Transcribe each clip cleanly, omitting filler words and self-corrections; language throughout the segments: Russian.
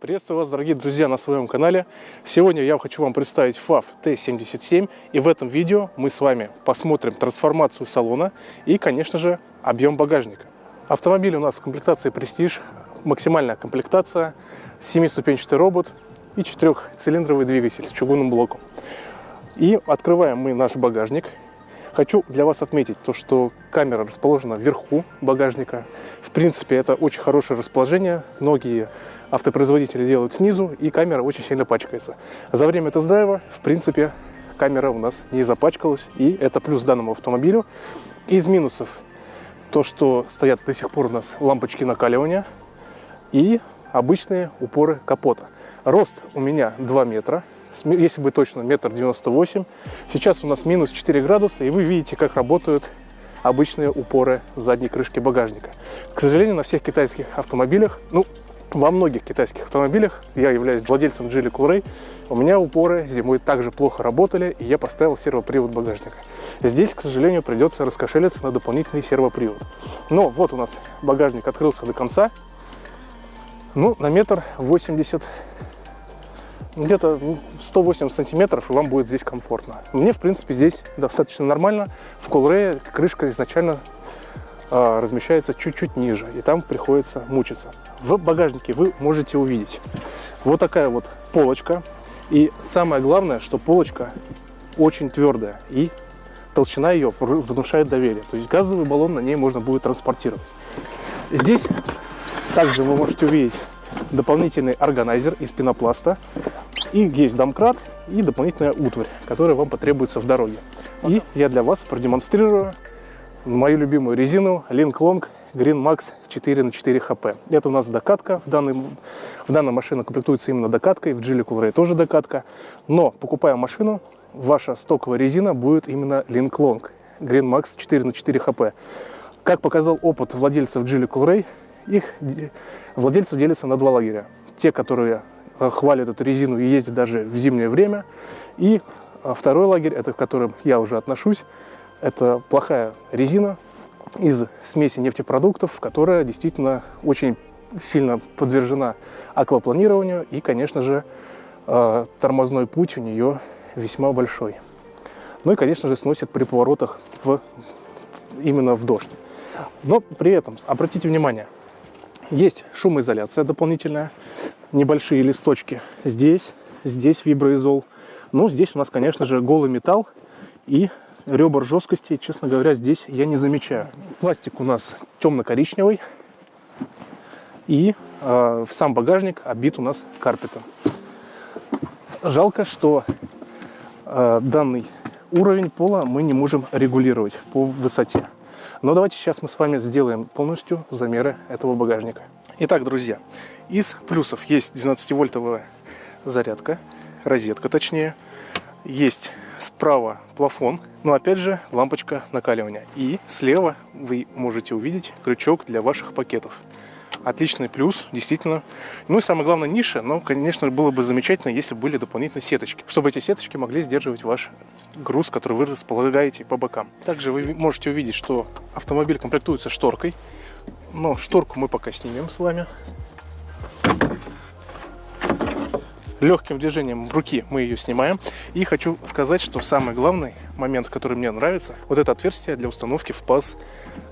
Приветствую вас, дорогие друзья, на своем канале. Сегодня я хочу вам представить FAW T77, и в этом видео мы с вами посмотрим трансформацию салона и, конечно же, объем багажника. Автомобиль у нас в комплектации Prestige, максимальная комплектация, 7-ступенчатый робот и 4-цилиндровый двигатель с чугунным блоком. И открываем мы наш багажник. Хочу для вас отметить то, что камера расположена вверху багажника. В принципе, это очень хорошее расположение. Многие автопроизводители делают снизу, и камера очень сильно пачкается. За время тест-драйва, в принципе, камера у нас не запачкалась, и это плюс данному автомобилю. Из минусов то, что стоят до сих пор у нас лампочки накаливания и обычные упоры капота. Рост у меня 2 метра. Если быть точно, 1,98 м. Сейчас у нас минус 4 градуса, и вы видите, как работают обычные упоры задней крышки багажника. К сожалению, на всех китайских автомобилях, во многих китайских автомобилях, я являюсь владельцем Geely Coolray, у меня упоры зимой также плохо работали, и я поставил сервопривод багажника. Здесь, к сожалению, придется раскошелиться на дополнительный сервопривод. Но вот у нас багажник открылся до конца, на 1,80 м. Где-то 180 сантиметров, и вам будет здесь комфортно. Мне, в принципе, здесь достаточно нормально. В Coolray крышка изначально размещается чуть-чуть ниже, и там приходится мучиться. В багажнике вы можете увидеть вот такая вот полочка. И самое главное, что полочка очень твердая, и толщина ее внушает доверие. То есть газовый баллон на ней можно будет транспортировать. Здесь также вы можете увидеть дополнительный органайзер из пенопласта. И есть домкрат и дополнительная утварь, которая вам потребуется в дороге. И я для вас продемонстрирую мою любимую резину Link Long Green Max 4х4 HP. Это у нас докатка. В данной машине комплектуется именно докаткой. В Geely Coolray тоже докатка. Но, покупая машину, ваша стоковая резина будет именно Link Long Green Max 4х4 HP. Как показал опыт владельцев Geely Coolray, их владельцы делятся на два лагеря. Те, которые хвалят эту резину и ездят даже в зимнее время. И второй лагерь, это к которым я уже отношусь, это плохая резина из смеси нефтепродуктов, которая действительно очень сильно подвержена аквапланированию, и, конечно же, тормозной путь у нее весьма большой. И, конечно же, сносит при поворотах именно в дождь. Но при этом, обратите внимание, есть шумоизоляция дополнительная, небольшие листочки здесь виброизол. Здесь у нас, конечно же, голый металл, и ребер жесткости, честно говоря, здесь я не замечаю. Пластик у нас темно-коричневый, и сам багажник обит у нас карпетом. Жалко, что данный уровень пола мы не можем регулировать по высоте. Но давайте сейчас мы с вами сделаем полностью замеры этого багажника. Итак, друзья, из плюсов есть 12-вольтовая зарядка, розетка точнее. Есть справа плафон, но опять же лампочка накаливания. И слева вы можете увидеть крючок для ваших пакетов. Отличный плюс, действительно. И самое главное, ниша. Но, конечно, было бы замечательно, если бы были дополнительные сеточки, чтобы эти сеточки могли сдерживать ваш груз, который вы располагаете по бокам. Также вы можете увидеть, что автомобиль комплектуется шторкой. Но шторку мы пока снимем с вами. Легким движением руки мы ее снимаем. И хочу сказать, что самый главный момент, который мне нравится, вот это отверстие для установки в паз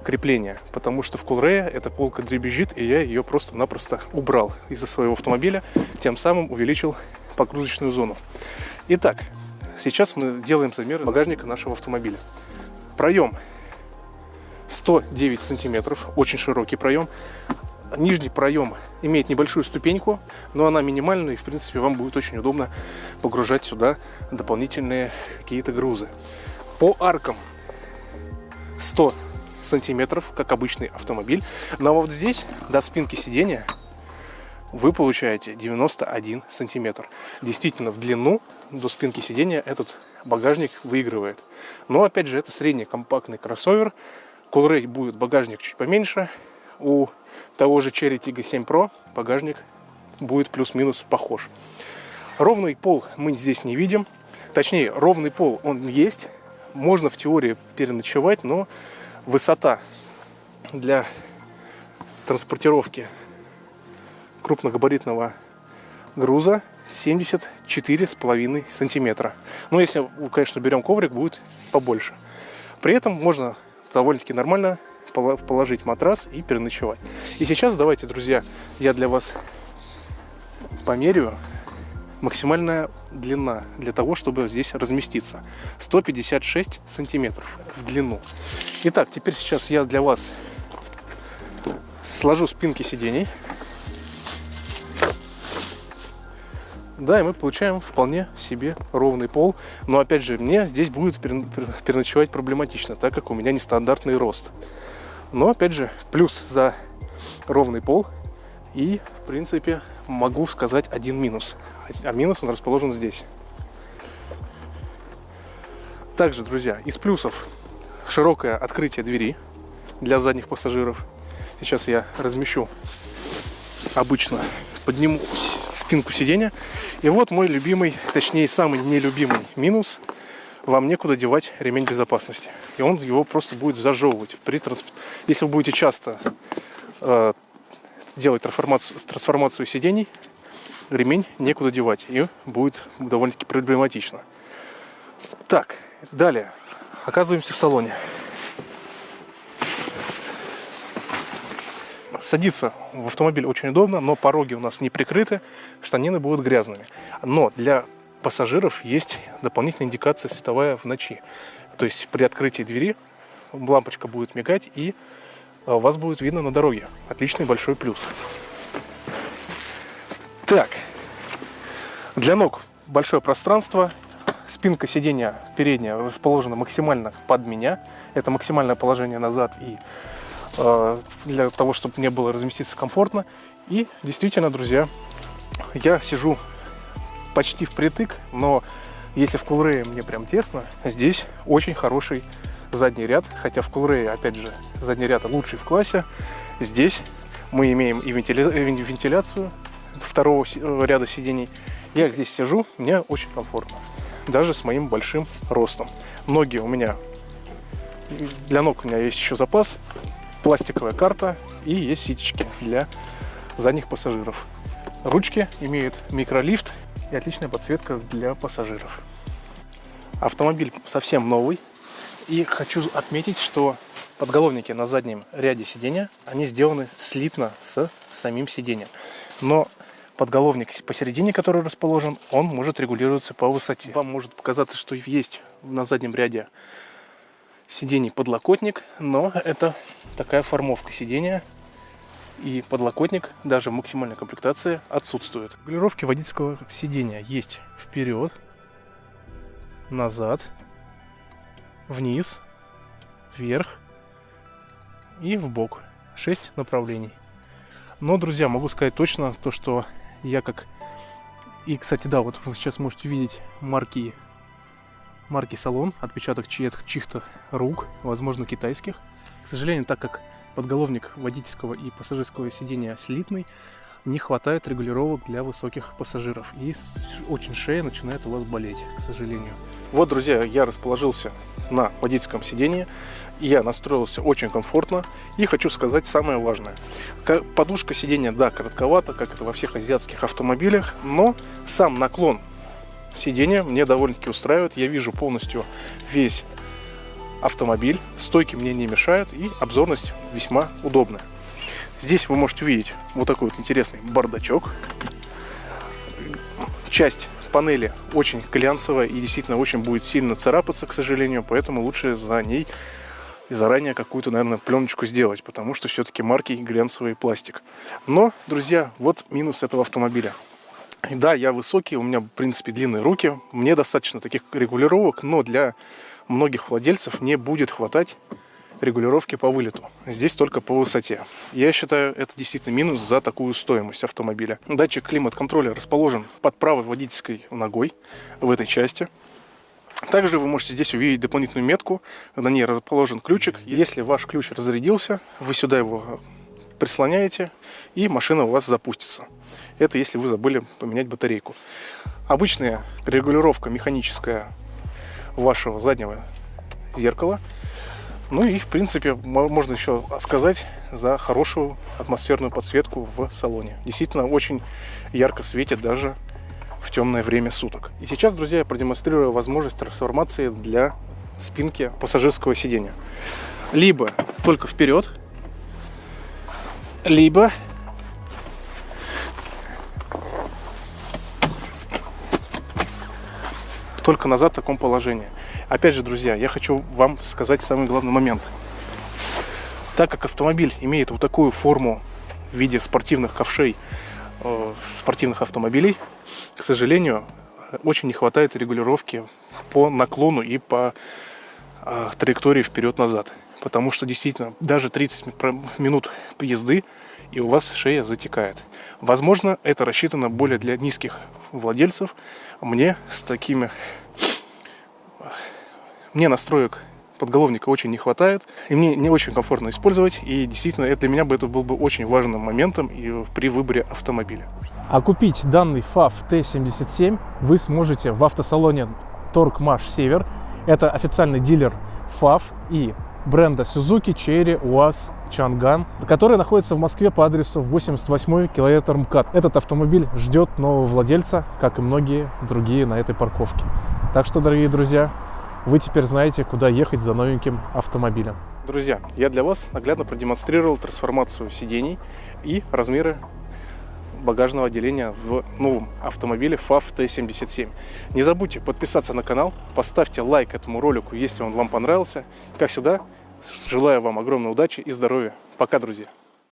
крепления. Потому что в Coolray эта полка дребезжит, и я ее просто-напросто убрал из-за своего автомобиля, тем самым увеличил погрузочную зону. Итак, сейчас мы делаем замеры багажника нашего автомобиля. Проем 109 сантиметров, очень широкий проем. Нижний проем имеет небольшую ступеньку, но она минимальная, и в принципе вам будет очень удобно погружать сюда дополнительные какие-то грузы. По аркам 100 сантиметров, как обычный автомобиль. Но вот здесь до спинки сидения вы получаете 91 сантиметр. Действительно, в длину до спинки сидения этот багажник выигрывает. Но опять же, это средний компактный кроссовер. Coolray будет багажник чуть поменьше. У того же Chery Tiggo 7 Pro багажник будет плюс-минус похож. Ровный пол мы здесь не видим. Точнее, ровный пол он есть. Можно в теории переночевать, но высота для транспортировки крупногабаритного груза 74,5 сантиметра. Но если, конечно, берем коврик, будет побольше. При этом можно довольно-таки нормально положить матрас и переночевать. И сейчас давайте, друзья, я для вас померяю максимальная длина для того, чтобы здесь разместиться. 156 сантиметров в длину. Итак, теперь сейчас я для вас сложу спинки сидений. Да, и мы получаем вполне себе ровный пол. Но опять же, мне здесь будет переночевать проблематично, так как у меня нестандартный рост. Но опять же, плюс за ровный пол. И, в принципе, могу сказать один минус. А минус он расположен здесь. Также, друзья, из плюсов широкое открытие двери для задних пассажиров. Сейчас я размещу, обычно подниму спинку сиденья. И вот мой любимый, точнее самый нелюбимый минус. Вам некуда девать ремень безопасности. И он его просто будет зажевывать. Если вы будете часто делать трансформацию сидений, ремень некуда девать. И будет довольно-таки проблематично. Так, далее. Оказываемся в салоне. Садиться в автомобиль очень удобно, но пороги у нас не прикрыты, штанины будут грязными. Но для пассажиров есть дополнительная индикация световая в ночи. То есть при открытии двери лампочка будет мигать, и вас будет видно на дороге. Отличный большой плюс. Так, для ног большое пространство. Спинка сиденья передняя расположена максимально под меня. Это максимальное положение назад и для того, чтобы мне было разместиться комфортно. И действительно, друзья, я сижу почти впритык, но если в Coolray мне прям тесно, здесь очень хороший задний ряд. Хотя в Coolray, опять же, задний ряд лучший в классе. Здесь мы имеем и вентиляцию второго ряда сидений. Я здесь сижу, мне очень комфортно, даже с моим большим ростом. Ноги у меня, для ног у меня есть еще запас, пластиковая карта и есть ситечки для задних пассажиров. Ручки имеют микролифт и отличная подсветка для пассажиров. Автомобиль совсем новый. И хочу отметить, что подголовники на заднем ряде сидения, они сделаны слитно с самим сиденьем. Но подголовник посередине, который расположен, он может регулироваться по высоте. Вам может показаться, что есть на заднем ряде сидений подлокотник, но это такая формовка сидения, и подлокотник даже в максимальной комплектации отсутствует. Регулировки водительского сидения есть вперед, назад, вниз, вверх и вбок. 6 направлений. Но, друзья, могу сказать точно то, что я как... И, кстати, да, вот вы сейчас можете видеть марки салон, отпечаток чьих-то рук, возможно, китайских. К сожалению, так как подголовник водительского и пассажирского сидения слитный, не хватает регулировок для высоких пассажиров. И очень шея начинает у вас болеть, к сожалению. Вот, друзья, я расположился на водительском сидении. Я настроился очень комфортно. И хочу сказать самое важное. Подушка сидения, да, коротковата, как это во всех азиатских автомобилях. Но сам наклон сиденья мне довольно-таки устраивает. Я вижу полностью весь автомобиль. Стойки мне не мешают. И обзорность весьма удобная. Здесь вы можете увидеть вот такой вот интересный бардачок. Часть панели очень глянцевая и действительно очень будет сильно царапаться, к сожалению. Поэтому лучше за ней заранее какую-то, наверное, пленочку сделать. Потому что все-таки маркий глянцевый пластик. Но, друзья, вот минус этого автомобиля. Да, я высокий, у меня, в принципе, длинные руки. Мне достаточно таких регулировок, но для многих владельцев не будет хватать регулировки по вылету. Здесь только по высоте. Я считаю, это действительно минус за такую стоимость автомобиля. Датчик климат-контроля расположен под правой водительской ногой в этой части. Также вы можете здесь увидеть дополнительную метку. На ней расположен ключик. Если ваш ключ разрядился, вы сюда его прислоняете, и машина у вас запустится. Это если вы забыли поменять батарейку. Обычная регулировка механическая вашего заднего зеркала Ну и, в принципе, можно еще сказать за хорошую атмосферную подсветку в салоне. Действительно, очень ярко светит даже в темное время суток. И сейчас, друзья, я продемонстрирую возможность трансформации для спинки пассажирского сидения. Либо только вперед, либо только назад в таком положении. Опять же, друзья, я хочу вам сказать самый главный момент. Так как автомобиль имеет вот такую форму в виде спортивных ковшей, спортивных автомобилей, к сожалению, очень не хватает регулировки по наклону и по траектории вперед-назад. Потому что действительно даже 30 минут езды, и у вас шея затекает. Возможно, это рассчитано более для низких владельцев. Мне настроек подголовника очень не хватает, и мне не очень комфортно использовать, и действительно для меня это был бы очень важным моментом и при выборе автомобиля. А купить данный FAV T77 вы сможете в автосалоне Торг-Маш Север. Это официальный дилер FAV и бренда Suzuki, Chery, УАЗ, Чанган, который находится в Москве по адресу 88 километр МКАД. Этот автомобиль ждет нового владельца, как и многие другие на этой парковке. Так что, дорогие друзья, вы теперь знаете, куда ехать за новеньким автомобилем. Друзья, я для вас наглядно продемонстрировал трансформацию сидений и размеры багажного отделения в новом автомобиле FAV T77. Не забудьте подписаться на канал, поставьте лайк этому ролику, если он вам понравился. Как всегда, желаю вам огромной удачи и здоровья. Пока, друзья!